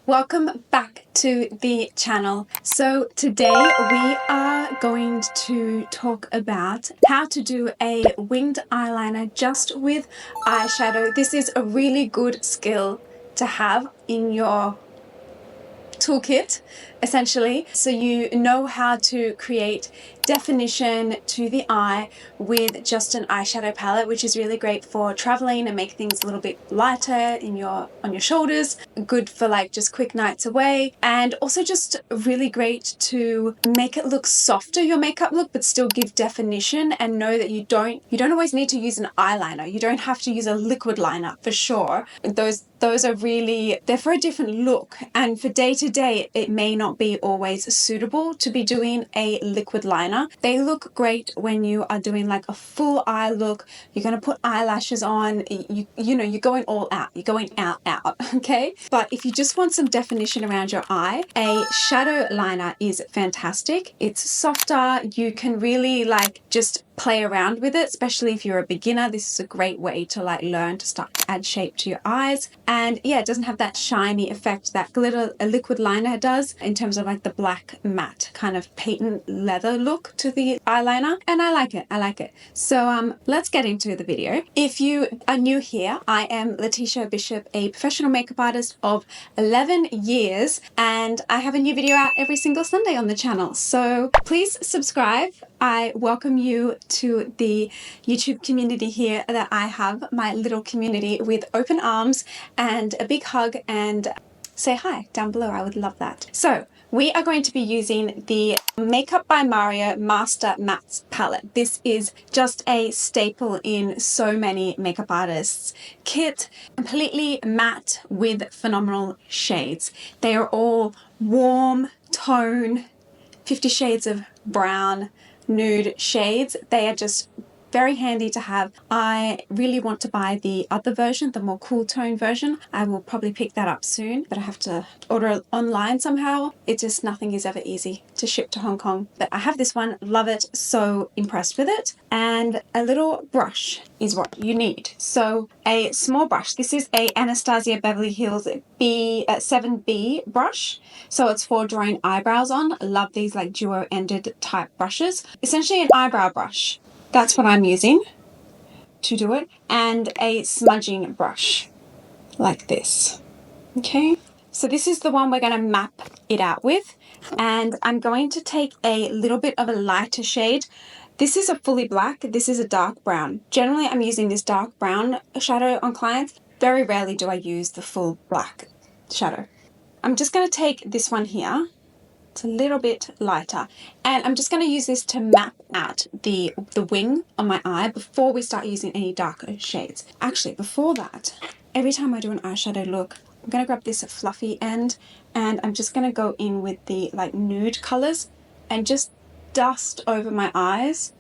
Welcome back to the channel. So today we are going to talk about how to do a winged eyeliner just with eyeshadow. This is a really good skill to have in your toolkit, essentially, so you know how to create definition to the eye with just an eyeshadow palette, which is really great for traveling and make things a little bit lighter on your shoulders, good for like just quick nights away, and also just really great to make it look softer, your makeup look, but still give definition, and know that you don't always need to use an eyeliner. You don't have to use a liquid liner for sure. Those are really, they're for a different look, and for day to day it may not be always suitable to be doing a liquid liner. They look great when you are doing like a full eye look. You're going to put eyelashes on, you know, you're going all out, you're going out, okay? But if you just want some definition around your eye, a shadow liner is fantastic. It's softer, you can really like just play around with it, especially if you're a beginner. This is a great way to like learn to start to add shape to your eyes. And yeah, it doesn't have that shiny effect that glitter a liquid liner does in terms of like the black matte kind of patent leather look to the eyeliner, and I like it. So let's get into the video. If you are new here, I am Anastasia Bishop, a professional makeup artist of 11 years, and I have a new video out every single Sunday on the channel, so please subscribe. I welcome you to the YouTube community here that I have, my little community, with open arms and a big hug, and say hi down below. I would love that. So we are going to be using the Makeup by Mario Master Mattes palette. This is just a staple in so many makeup artists' kit. Completely matte with phenomenal shades. They are all warm tone, 50 shades of brown, nude shades. They are just very handy to have. I really want to buy the other version, the more cool tone version. I will probably pick that up soon, but I have to order it online somehow. It just, nothing is ever easy to ship to Hong Kong. But I have this one, love it, so impressed with it. And a little brush is what you need. So a small brush. This is a Anastasia Beverly Hills 7B brush. So it's for drawing eyebrows on. I love these like duo-ended type brushes. Essentially an eyebrow brush. That's what I'm using to do it, and a smudging brush like this. Okay, so this is the one we're going to map it out with, and I'm going to take a little bit of a lighter shade. This is a fully black, this is a dark brown. Generally I'm using this dark brown shadow on clients. Very rarely do I use the full black shadow. I'm just going to take this one here. It's a little bit lighter, and I'm just going to use this to map out the wing on my eye before we start using any darker shades. Actually, before that, every time I do an eyeshadow look, I'm going to grab this fluffy end, and I'm just going to go in with the like nude colors and just dust over my eyes,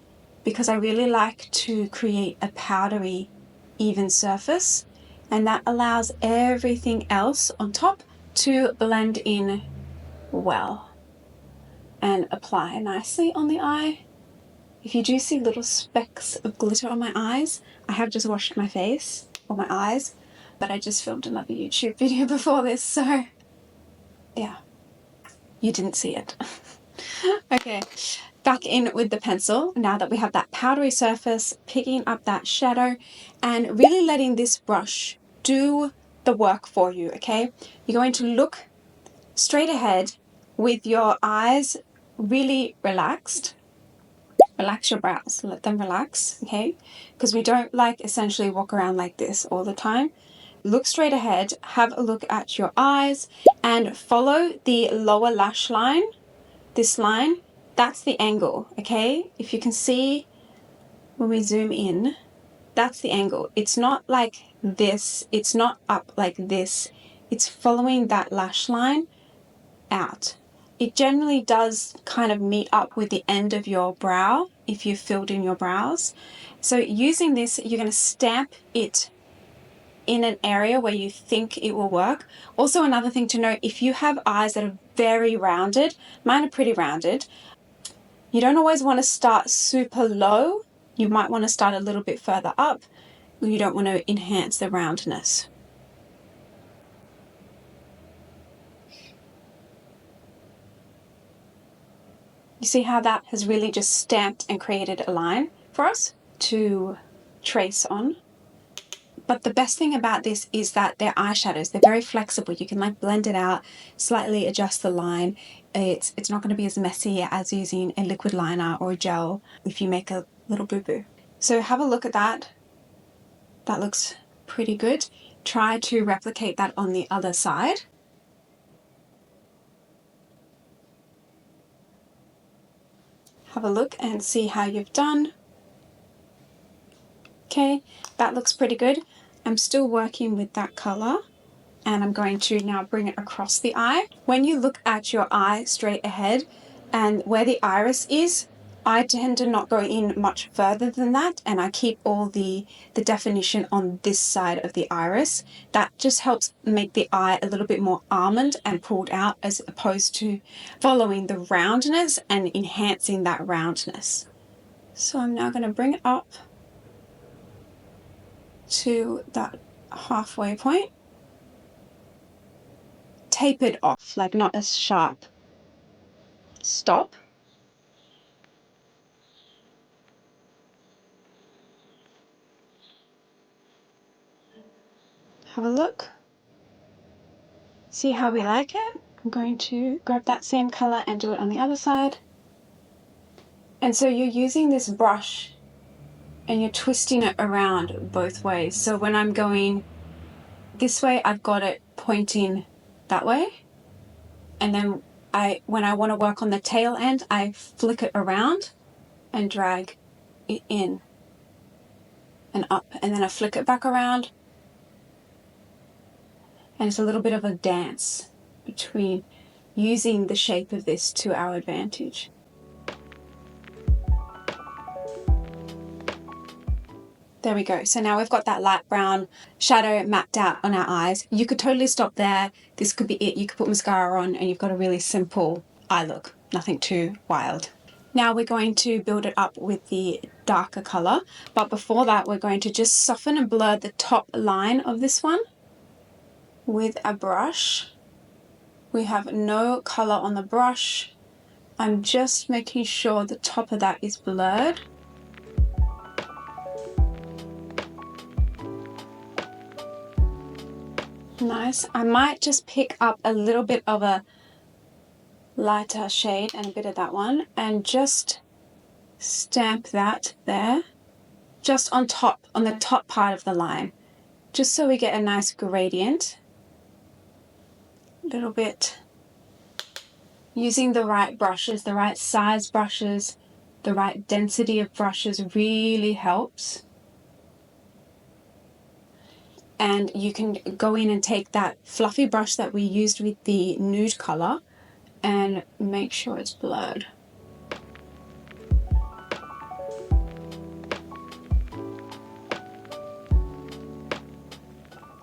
because I really like to create a powdery even surface, and that allows everything else on top to blend in well and apply nicely on the eye. If you do see little specks of glitter on my eyes, I have just washed my face or my eyes, but I just filmed another YouTube video before this, so yeah, you didn't see it. Okay, back in with the pencil. Now that we have that powdery surface, picking up that shadow and really letting this brush do the work for you, okay? You're going to look straight ahead with your eyes really relaxed. Relax your brows, let them relax, okay? Because we don't like essentially walk around like this all the time. Look straight ahead, have a look at your eyes, and follow the lower lash line. This line, that's the angle, okay? If you can see when we zoom in, that's the angle. It's not like this, it's not up like this. It's following that lash line out. It generally does kind of meet up with the end of your brow if you've filled in your brows. So using this, you're going to stamp it in an area where you think it will work. Also, another thing to note, if you have eyes that are very rounded, mine are pretty rounded, you don't always want to start super low. You might want to start a little bit further up. You don't want to enhance the roundness. You see how that has really just stamped and created a line for us to trace on. But the best thing about this is that they're eyeshadows. They're very flexible. You can like blend it out, slightly adjust the line. It's not going to be as messy as using a liquid liner or a gel if you make a little boo-boo. So have a look at that. That looks pretty good. Try to replicate that on the other side. Have a look and see how you've done. Okay, that looks pretty good. I'm still working with that color, and I'm going to now bring it across the eye. When you look at your eye straight ahead and where the iris is, I tend to not go in much further than that, and I keep all the definition on this side of the iris. That just helps make the eye a little bit more almond and pulled out, as opposed to following the roundness and enhancing that roundness. So I'm now going to bring it up to that halfway point. Tape it off, like not as sharp. Stop. Have a look. See how we like it? I'm going to grab that same color and do it on the other side. And so you're using this brush and you're twisting it around both ways. So when I'm going this way, I've got it pointing that way. And then when I want to work on the tail end, I flick it around and drag it in and up. And then I flick it back around. And it's a little bit of a dance between using the shape of this to our advantage. There we go. So now we've got that light brown shadow mapped out on our eyes. You could totally stop there. This could be it. You could put mascara on and you've got a really simple eye look. Nothing too wild. Now we're going to build it up with the darker color. But before that, we're going to just soften and blur the top line of this one with a brush. We have no color on the brush. I'm just making sure the top of that is blurred. Nice. I might just pick up a little bit of a lighter shade and a bit of that one and just stamp that there, just on top, on the top part of the line, just so we get a nice gradient. A little bit. Using the right brushes, the right size brushes, the right density of brushes really helps. And you can go in and take that fluffy brush that we used with the nude color and make sure it's blurred.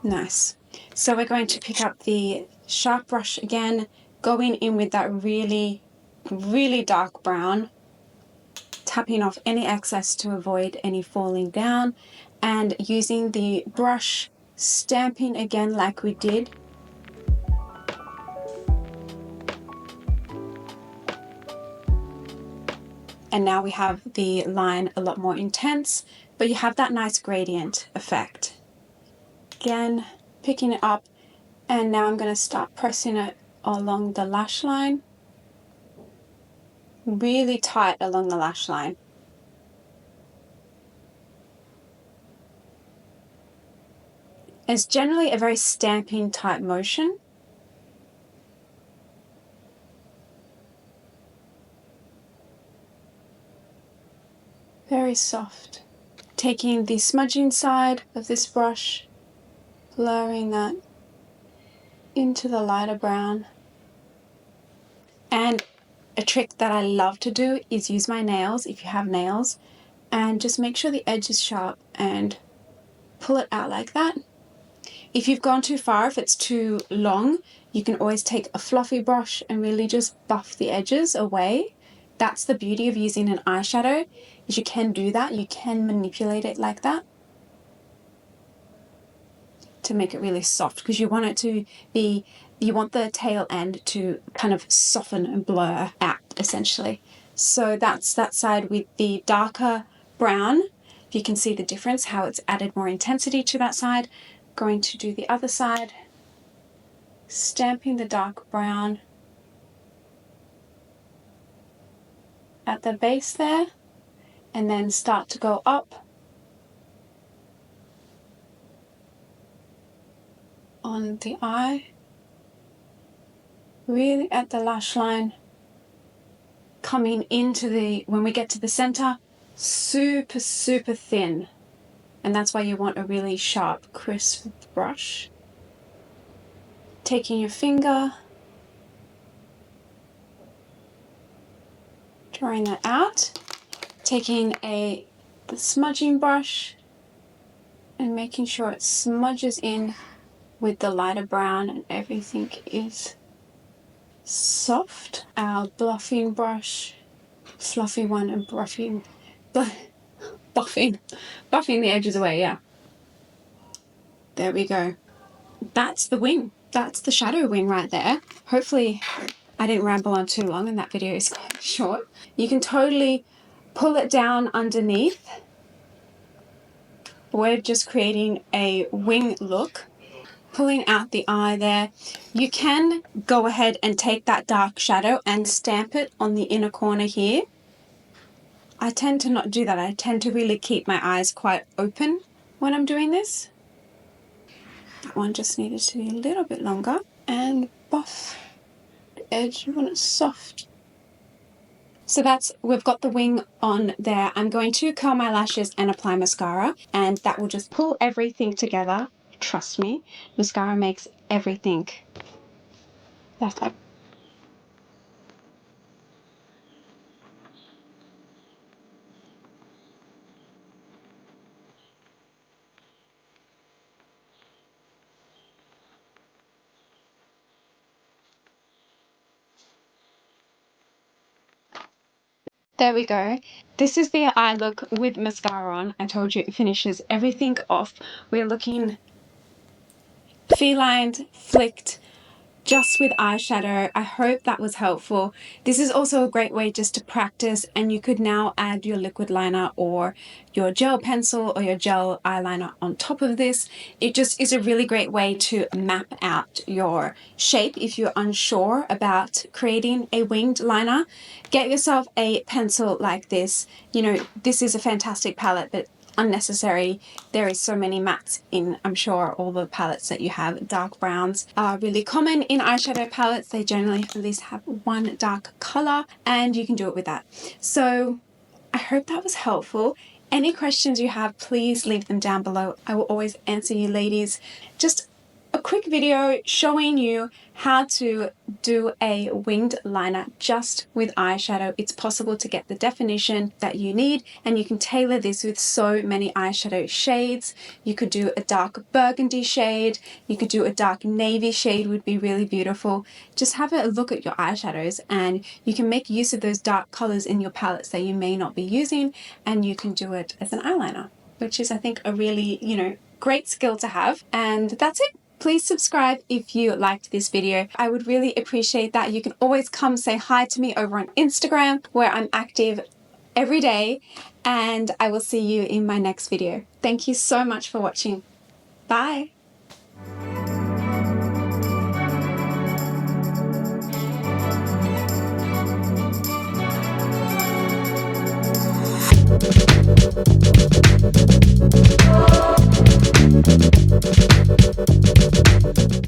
Nice. So we're going to pick up the sharp brush again, going in with that really, really dark brown, tapping off any excess to avoid any falling down, and using the brush, stamping again like we did. And now we have the line a lot more intense, but you have that nice gradient effect. Again, picking it up, and now I'm going to start pressing it along the lash line. Really tight along the lash line. It's generally a very stamping type motion. Very soft. Taking the smudging side of this brush, blurring that into the lighter brown. And a trick that I love to do is use my nails, if you have nails, and just make sure the edge is sharp and pull it out like that. If you've gone too far, if it's too long, you can always take a fluffy brush and really just buff the edges away. That's the beauty of using an eyeshadow, is you can do that. You can manipulate it like that to make it really soft, because you want it to be, you want the tail end to kind of soften and blur out essentially. So that's that side with the darker brown. You can see the difference, how it's added more intensity to that side. Going to do the other side, stamping the dark brown at the base there, and then start to go up on the eye, really at the lash line, coming into the, when we get to the center, super thin. And that's why you want a really sharp, crisp brush. Taking your finger, drawing that out, taking a smudging brush and making sure it smudges in with the lighter brown and everything is soft. Our bluffing brush, fluffy one, and buffing the edges away, yeah. There we go. That's the wing. That's the shadow wing right there. Hopefully I didn't ramble on too long and that video is quite short. You can totally pull it down underneath. We're just creating a wing look. Pulling out the eye there. You can go ahead and take that dark shadow and stamp it on the inner corner here. I tend to not do that. I tend to really keep my eyes quite open when I'm doing this. That one just needed to be a little bit longer. And buff the edge when it's soft. So that's, we've got the wing on there. I'm going to curl my lashes and apply mascara, and that will just pull everything together. Trust me, mascara makes everything better. There we go. This is the eye look with mascara on. I told you it finishes everything off. We're looking feline, flicked, just with eyeshadow. I hope that was helpful. This is also a great way just to practice, and you could now add your liquid liner or your gel pencil or your gel eyeliner on top of this. It just is a really great way to map out your shape if you're unsure about creating a winged liner. Get yourself a pencil like this. You know, this is a fantastic palette, but unnecessary. There is so many mattes in, I'm sure, all the palettes that you have. Dark browns are really common in eyeshadow palettes. They generally at least have one dark color, and you can do it with that. So I hope that was helpful. Any questions you have, please leave them down below. I will always answer you, ladies. Just a quick video showing you how to do a winged liner just with eyeshadow. It's possible to get the definition that you need, and you can tailor this with so many eyeshadow shades. You could do a dark burgundy shade, you could do a dark navy shade, would be really beautiful. Just have a look at your eyeshadows and you can make use of those dark colors in your palettes that you may not be using, and you can do it as an eyeliner, which is, I think, a really, you know, great skill to have. And that's it. Please subscribe if you liked this video. I would really appreciate that. You can always come say hi to me over on Instagram, where I'm active every day, and I will see you in my next video. Thank you so much for watching. Bye.